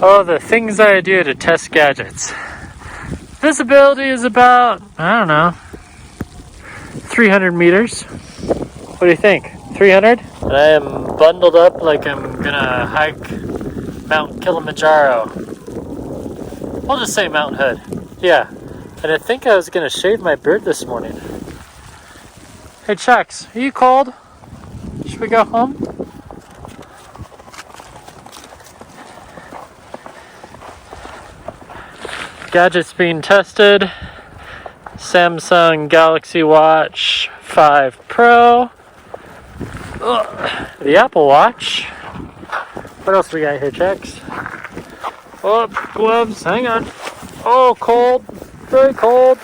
Oh, the things I do to test gadgets. Visibility is about, I don't know, 300 meters. What do you think? 300? And I am bundled up like I'm gonna hike Mount Kilimanjaro. I'll just say Mount Hood. Yeah. And I think I was gonna shave my beard this morning. Hey Chucks, are you cold? Should we go home? Gadgets being tested. Samsung Galaxy Watch 5 Pro. The Apple Watch. What else we got here, Chucks? Oh, gloves, hang on. Oh, cold, very cold.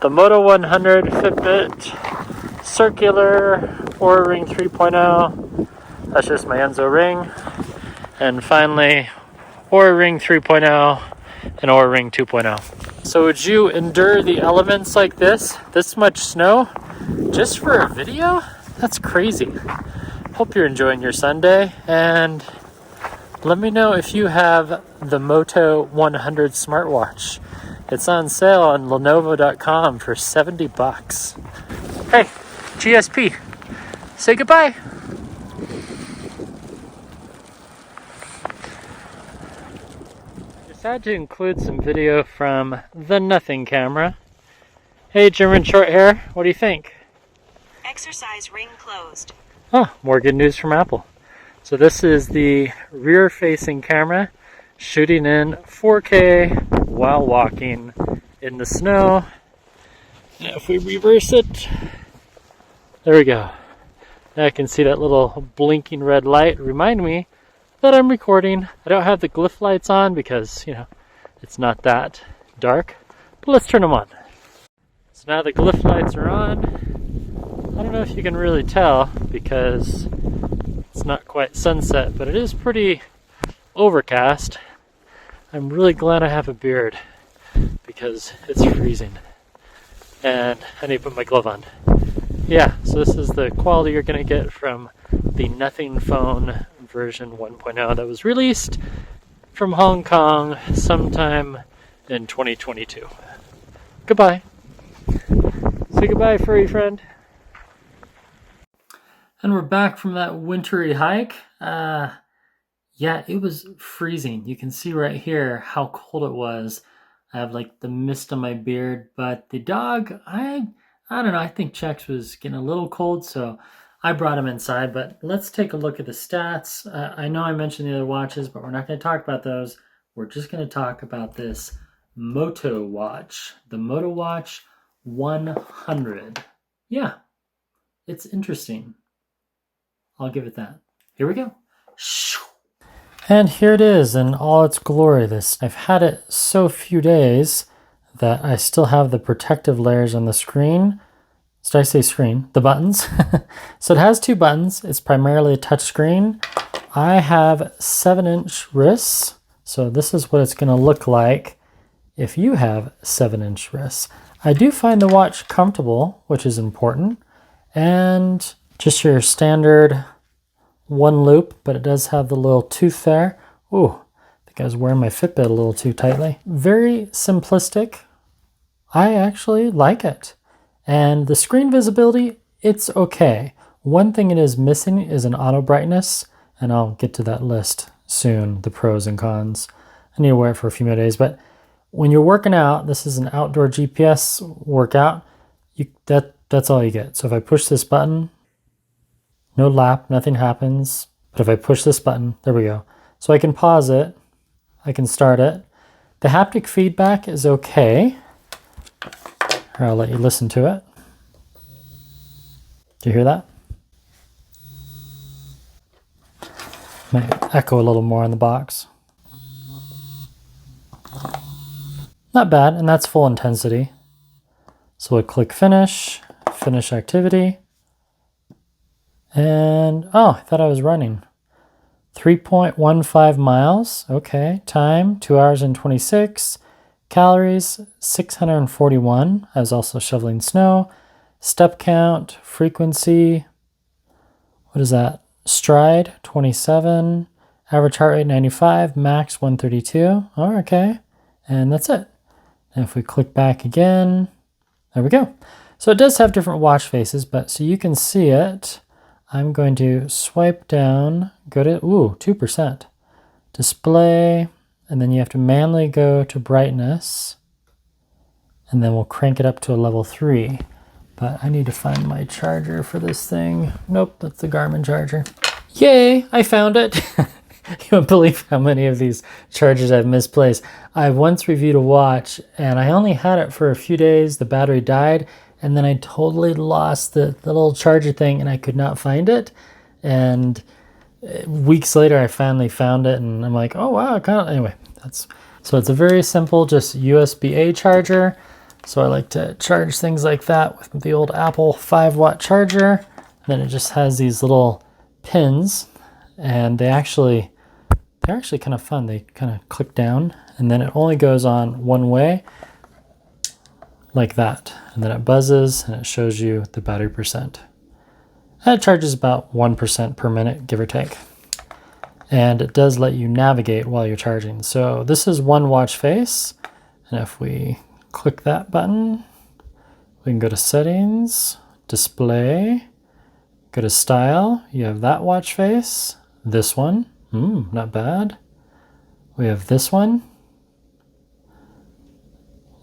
The Moto 100 Fitbit Circular Oura Ring 3.0. That's just my Enzo ring. And finally, Oura Ring 3.0 and Oura Ring 2.0. So would you endure the elements like this much snow, just for a video? That's crazy. Hope you're enjoying your Sunday, and let me know if you have the Moto 100 smartwatch. It's on sale on Lenovo.com for $70. Hey, GSP, say goodbye. Decided to include some video from the Nothing camera. Hey, German short hair, what do you think? Exercise ring closed. Oh, more good news from Apple. So this is the rear-facing camera shooting in 4K while walking in the snow. Now if we reverse it, there we go. Now I can see that little blinking red light remind me that I'm recording. I don't have the glyph lights on because, it's not that dark. But let's turn them on. So now the glyph lights are on. I don't know if you can really tell because it's not quite sunset, but it is pretty overcast. I'm really glad I have a beard because it's freezing. And I need to put my glove on. Yeah, so this is the quality you're going to get from the Nothing phone version 1.0 that was released from Hong Kong sometime in 2022. Goodbye. Say goodbye, furry friend. And we're back from that wintry hike. Yeah, it was freezing. You can see right here how cold it was. I have like the mist on my beard, but the dog, I don't know, I think Chex was getting a little cold, so I brought him inside. But let's take a look at the stats. I know I mentioned the other watches, but we're not going to talk about those. We're just going to talk about this Moto Watch, the Moto Watch 100. Yeah, it's interesting. I'll give it that. Here we go. And here it is in all its glory. I've had it so few days that I still have the protective layers on the screen. Did I say screen? The buttons. So it has two buttons. It's primarily a touch screen. I have 7-inch wrists. So this is what it's going to look like if you have 7-inch wrists. I do find the watch comfortable, which is important. And just your standard one loop, but it does have the little tooth there. Ooh, I think I was wearing my Fitbit a little too tightly. Very simplistic. I actually like it. And the screen visibility, it's okay. One thing it is missing is an auto brightness, and I'll get to that list soon, the pros and cons. I need to wear it for a few more days, but when you're working out, this is an outdoor GPS workout, that's all you get. So if I push this button, no lap, nothing happens. But if I push this button, there we go. So I can pause it, I can start it. The haptic feedback is okay. Here, I'll let you listen to it. Do you hear that? Might echo a little more in the box. Not bad, and that's full intensity. So we'll click finish, finish activity. And, oh, I thought I was running. 3.15 miles, okay. Time, 2 hours and 26. Calories, 641. I was also shoveling snow. Step count, frequency, what is that? Stride, 27. Average heart rate 95, max 132. Oh, okay. And that's it. And if we click back again, there we go. So it does have different watch faces, but so you can see it. I'm going to swipe down, go to, 2%. Display, and then you have to manually go to brightness, and then we'll crank it up to a level 3. But I need to find my charger for this thing. Nope, that's the Garmin charger. Yay, I found it. You won't believe how many of these chargers I've misplaced. I once reviewed a watch and I only had it for a few days. The battery died and then I totally lost the little charger thing and I could not find it. And weeks later I finally found it and I'm like, oh wow, anyway, so it's a very simple, just USB-A charger. So I like to charge things like that with the old Apple 5-watt charger. And then it just has these little pins and they're actually kind of fun. They kind of click down and then it only goes on one way like that. And then it buzzes and it shows you the battery percent. And it charges about 1% per minute, give or take. And it does let you navigate while you're charging. So this is one watch face. And if we click that button, we can go to settings, display, go to style. You have that watch face, this one, not bad. We have this one,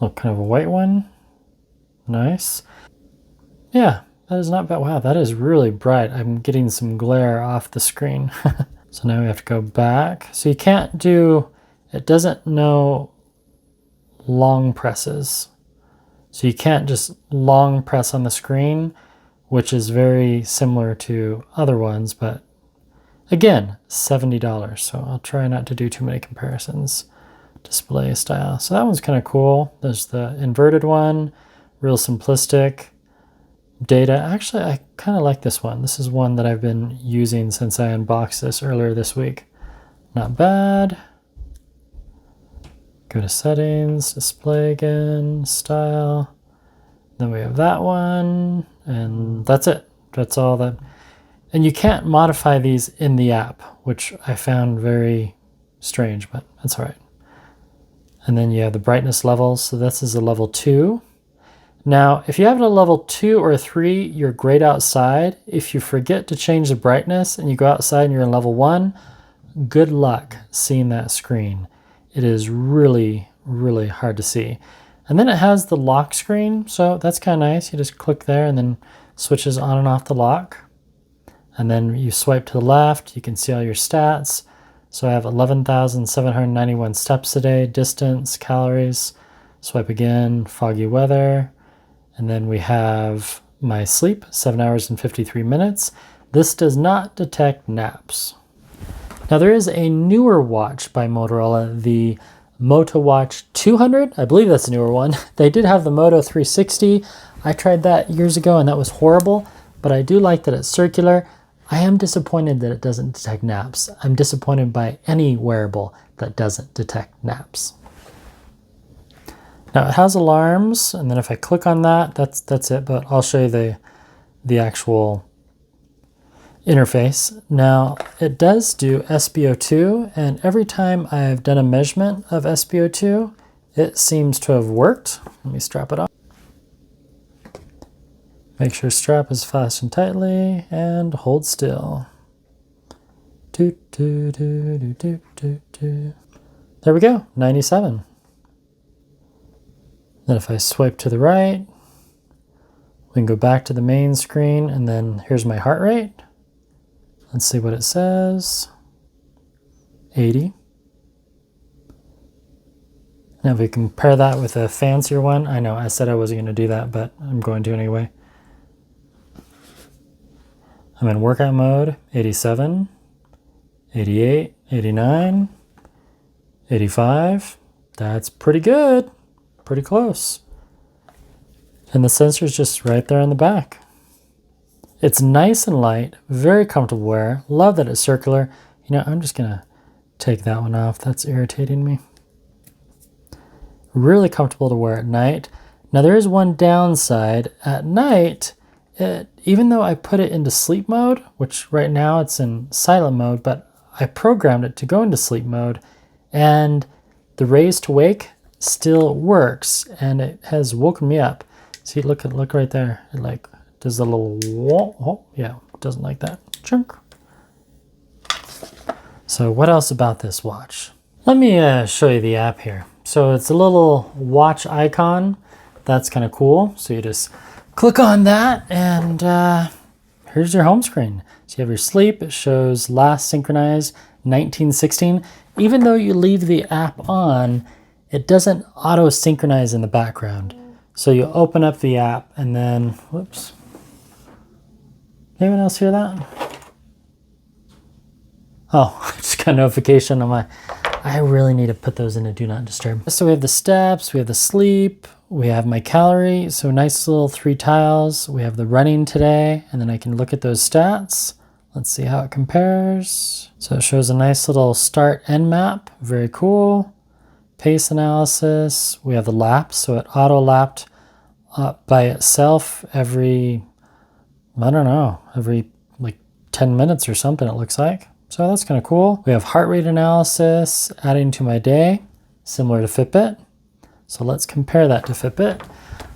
kind of a white one, nice. Yeah, that is not bad. Wow, that is really bright. I'm getting some glare off the screen. So now we have to go back. So you can't do, it doesn't know long presses. So you can't just long press on the screen, which is very similar to other ones, but again, $70. So I'll try not to do too many comparisons. Display style. So that one's kind of cool. There's the inverted one, real simplistic. Data. Actually, I kind of like this one. This is one that I've been using since I unboxed this earlier this week. Not bad. Go to settings, display again, style. Then we have that one, and that's it. That's all that. And you can't modify these in the app, which I found very strange, but that's all right. And then you have the brightness levels. So this is a level 2. Now, if you have it a level 2 or 3, you're great outside. If you forget to change the brightness and you go outside and you're in level 1, good luck seeing that screen. It is really, really hard to see. And then it has the lock screen, so that's kind of nice. You just click there and then switches on and off the lock. And then you swipe to the left, you can see all your stats. So I have 11,791 steps a day, distance, calories. Swipe again, foggy weather. And then we have my sleep, 7 hours and 53 minutes. This does not detect naps. Now there is a newer watch by Motorola, the Moto Watch 200. I believe that's a newer one. They did have the Moto 360. I tried that years ago and that was horrible, but I do like that it's circular. I am disappointed that it doesn't detect naps. I'm disappointed by any wearable that doesn't detect naps. Now it has alarms, and then if I click on that, that's it, but I'll show you the actual interface. Now it does do SpO2, and every time I've done a measurement of SpO2, it seems to have worked. Let me strap it on. Make sure strap is fastened tightly and hold still. There we go, 97. Then if I swipe to the right, we can go back to the main screen, and then here's my heart rate. Let's see what it says. 80. Now if we compare that with a fancier one, I know I said I wasn't going to do that, but I'm going to anyway. I'm in workout mode, 87, 88, 89, 85. That's pretty good. Pretty close. And the sensor's just right there on the back. It's nice and light, very comfortable wear. Love that it's circular. You know, I'm just gonna take that one off. That's irritating me. Really comfortable to wear at night. Now there is one downside. At night, even though I put it into sleep mode, which right now it's in silent mode, but I programmed it to go into sleep mode, and the raise to wake still works, and it has woken me up. See, look right there. It like does a little whoa. Yeah, it doesn't like that. Chunk. So what else about this watch? Let me show you the app here. So it's a little watch icon. That's kind of cool. So you just click on that, and here's your home screen. So you have your sleep. It shows last synchronized 1916. Even though you leave the app on, it doesn't auto synchronize in the background. So you open up the app and then, whoops. Anyone else hear that? Oh, I just got a notification on my, I really need to put those in a do not disturb. So we have the steps, we have the sleep, we have my calorie. So nice little 3 tiles. We have the running today, and then I can look at those stats. Let's see how it compares. So it shows a nice little start end map. Very cool. Pace analysis. We have the laps. So it auto lapped by itself every, I don't know, every like 10 minutes or something, it looks like. So that's kind of cool. We have heart rate analysis adding to my day, similar to Fitbit. So let's compare that to Fitbit.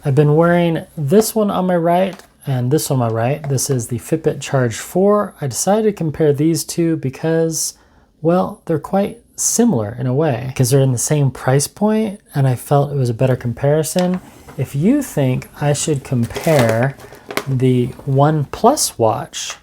I've been wearing this one on my right and this one on my right. This is the Fitbit Charge 4. I decided to compare these two because, well, they're quite similar in a way because they're in the same price point, and I felt it was a better comparison. If you think I should compare the OnePlus watch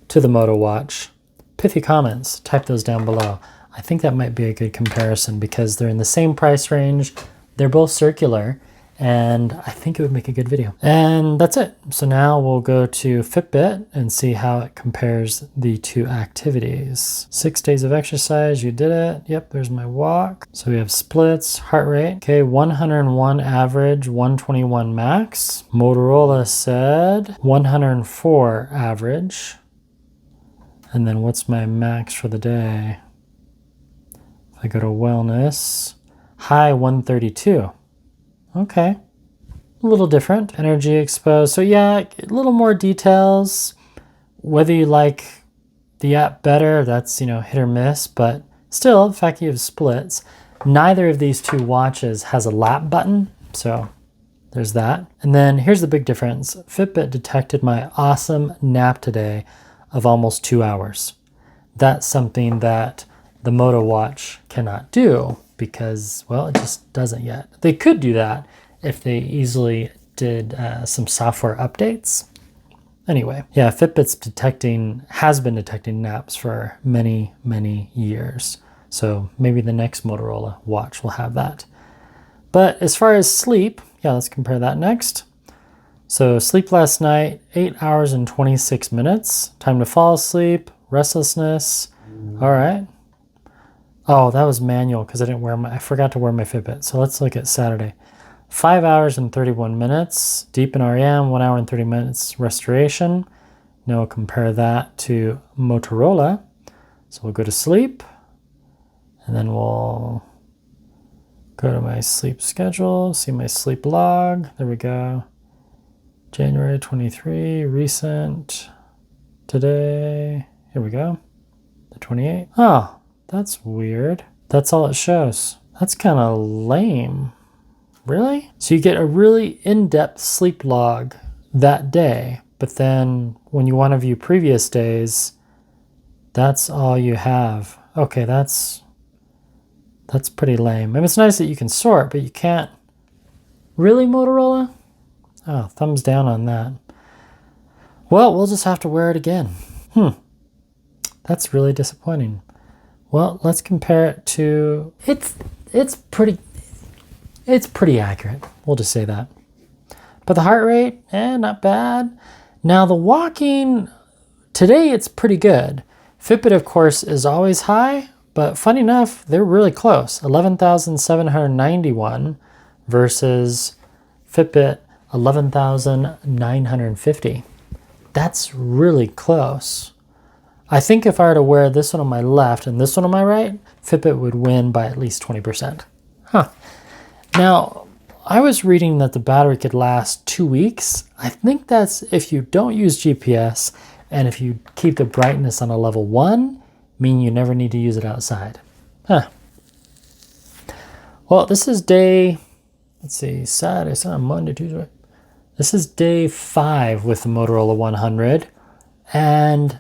to the Moto Watch, pithy comments, type those down below. I think that might be a good comparison because they're in the same price range. They're both circular, and I think it would make a good video. And that's it. So now we'll go to Fitbit and see how it compares the two activities. 6 days of exercise, you did it. Yep, there's my walk. So we have splits, heart rate. Okay, 101 average, 121 max. Motorola said 104 average. And then what's my max for the day? If I go to wellness, high 132. Okay, a little different. Energy exposed. So yeah, a little more details. Whether you like the app better, that's, you know, hit or miss, but still, the fact you have splits. Neither of these two watches has a lap button, so there's that. And then here's the big difference. Fitbit detected my awesome nap today of almost 2 hours. That's something that the Moto Watch cannot do because, well, it just doesn't yet. They could do that if they easily did some software updates. Anyway, yeah, Fitbit's has been detecting naps for many, many years. So maybe the next Motorola watch will have that. But as far as sleep, yeah, let's compare that next. So sleep last night, 8 hours and 26 minutes. Time to fall asleep, restlessness. All right. Oh, that was manual because I forgot to wear my Fitbit. So let's look at Saturday. 5 hours and 31 minutes. Deep in REM, 1 hour and 30 minutes restoration. Now we'll compare that to Motorola. So we'll go to sleep, and then we'll go to my sleep schedule, see my sleep log. There we go. January 23, recent, today. Here we go. The 28th. Oh, that's weird. That's all it shows. That's kind of lame. Really? So you get a really in-depth sleep log that day, but then when you want to view previous days, that's all you have. Okay, that's pretty lame. I mean, it's nice that you can sort, but you can't. Really, Motorola? Oh, thumbs down on that. Well, we'll just have to wear it again. That's really disappointing. Well, let's compare it to, it's pretty accurate. We'll just say that. But the heart rate, not bad. Now the walking, today it's pretty good. Fitbit, of course, is always high, but funny enough, they're really close. 11,791 versus Fitbit 11,950. That's really close. I think if I were to wear this one on my left and this one on my right, Fitbit would win by at least 20%. Now, I was reading that the battery could last 2 weeks. I think that's if you don't use GPS and if you keep the brightness on a level 1, mean you never need to use it outside. Huh. Well, this is day, let's see, Saturday, Sunday, Monday, Tuesday. This is day 5 with the Motorola 100. And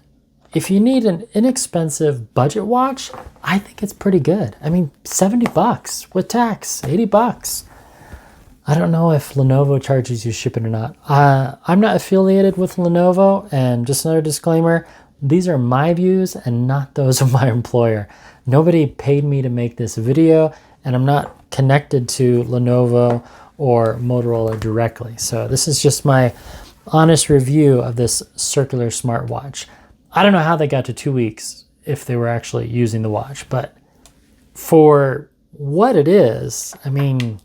if you need an inexpensive budget watch, I think it's pretty good. I mean, $70 with tax, $80. I don't know if Lenovo charges you shipping or not. I'm not affiliated with Lenovo, and just another disclaimer, these are my views and not those of my employer. Nobody paid me to make this video, and I'm not connected to Lenovo or Motorola directly. So this is just my honest review of this circular smartwatch. I don't know how they got to 2 weeks if they were actually using the watch, but for what it is, I mean,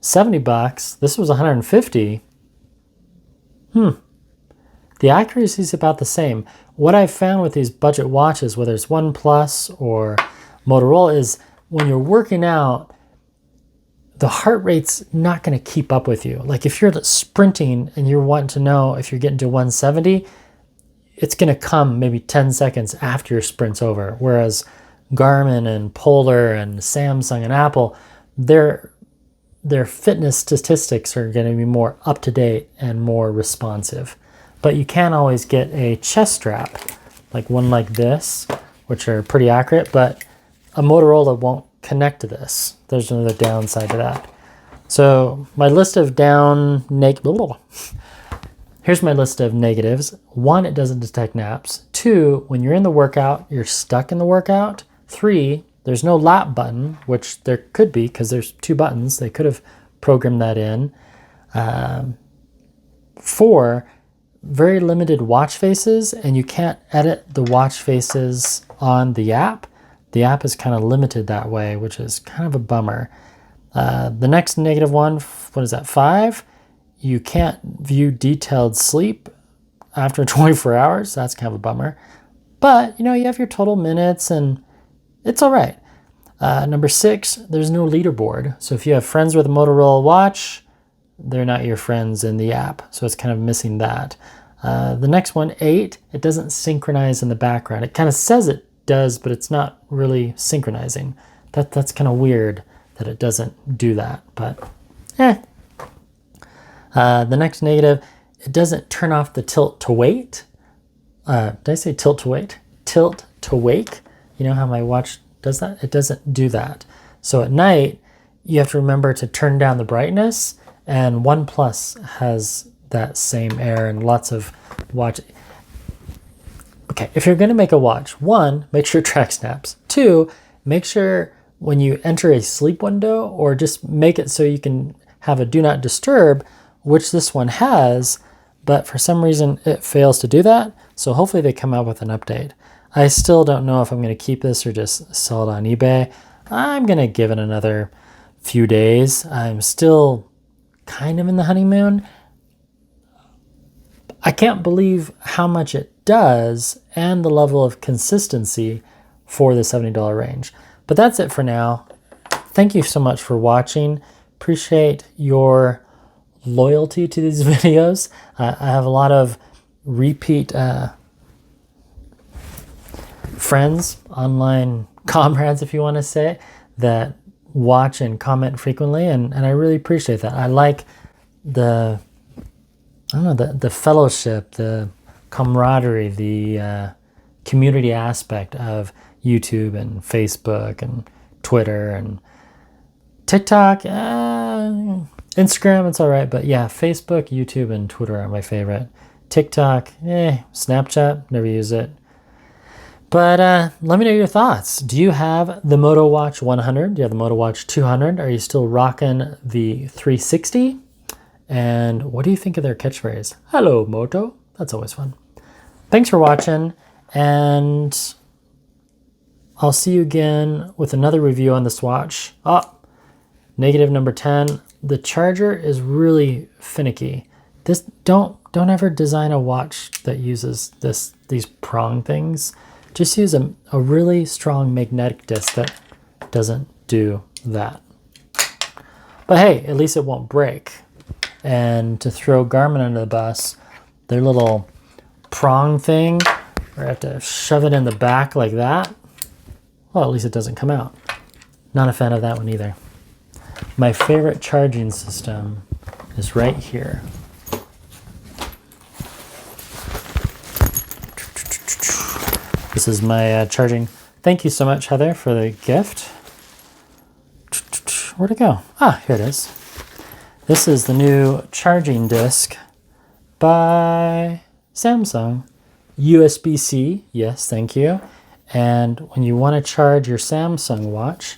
$70, this was $150. The accuracy is about the same. What I've found with these budget watches, whether it's OnePlus or Motorola, is when you're working out, the heart rate's not going to keep up with you. Like if you're sprinting and you're wanting to know if you're getting to 170, it's going to come maybe 10 seconds after your sprint's over. Whereas Garmin and Polar and Samsung and Apple, their fitness statistics are going to be more up to date and more responsive. But you can always get a chest strap, like one like this, which are pretty accurate, but a Motorola won't connect to this. There's another downside to that. So my list of here's my list of negatives. 1, it doesn't detect naps. 2, when you're in the workout, you're stuck in the workout. 3, there's no lap button, which there could be because there's 2 buttons. They could have programmed that in. 4, very limited watch faces, and you can't edit the watch faces on the app. The app is kind of limited that way, which is kind of a bummer. The next negative one, what is that, 5? You can't view detailed sleep after 24 hours. That's kind of a bummer. But, you have your total minutes, and it's all right. Number 6, there's no leaderboard. So if you have friends with a Motorola watch, they're not your friends in the app. So it's kind of missing that. The next one, 8, it doesn't synchronize in the background. It kind of says it does, but it's not really synchronizing. That's kind of weird that it doesn't do that, but the next negative, it doesn't turn off the tilt to wait. Did I say tilt to wait? Tilt to wake. You know how my watch does that? It doesn't do that. So at night, you have to remember to turn down the brightness, and OnePlus has that same error, and lots of watch. Okay, if you're going to make a watch, 1, make sure it tracks naps. 2, make sure when you enter a sleep window, or just make it so you can have a do not disturb, which this one has, but for some reason it fails to do that. So hopefully they come out with an update. I still don't know if I'm going to keep this or just sell it on eBay. I'm going to give it another few days. I'm still kind of in the honeymoon. I can't believe how much it does and the level of consistency for the $70 range. But that's it for now. Thank you so much for watching. Appreciate your loyalty to these videos. I have a lot of repeat friends, online comrades, if you want to say, that watch and comment frequently, and I really appreciate that. I like the fellowship, the camaraderie, the community aspect of YouTube and Facebook and Twitter and TikTok, Instagram, it's all right, but yeah, Facebook, YouTube, and Twitter are my favorite. TikTok, Snapchat, never use it. But let me know your thoughts. Do you have the Moto Watch 100? Do you have the Moto Watch 200? Are you still rocking the 360? And what do you think of their catchphrase? Hello, Moto. That's always fun. Thanks for watching, and I'll see you again with another review on this watch. Negative number 10. The charger is really finicky. Don't ever design a watch that uses these prong things. Just use a really strong magnetic disc that doesn't do that. But hey, at least it won't break. And to throw Garmin under the bus, their little prong thing, where I have to shove it in the back like that, Well, at least it doesn't come out. Not a fan of that one either. My favorite charging system is right here. This is my charging. Thank you so much, Heather, for the gift. Where'd it go? Ah, here it is. This is the new charging disc by Samsung. USB-C, yes, thank you. And when you want to charge your Samsung watch,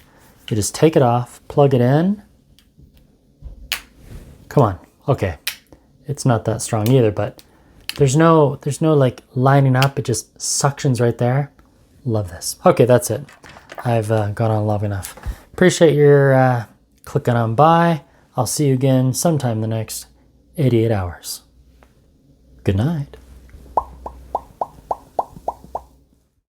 you just take it off, plug it in. Come on, okay. It's not that strong either, but there's no like lining up. It just suctions right there. Love this. Okay, that's it. I've gone on long enough. Appreciate your clicking on by. I'll see you again sometime in the next 88 hours. Good night.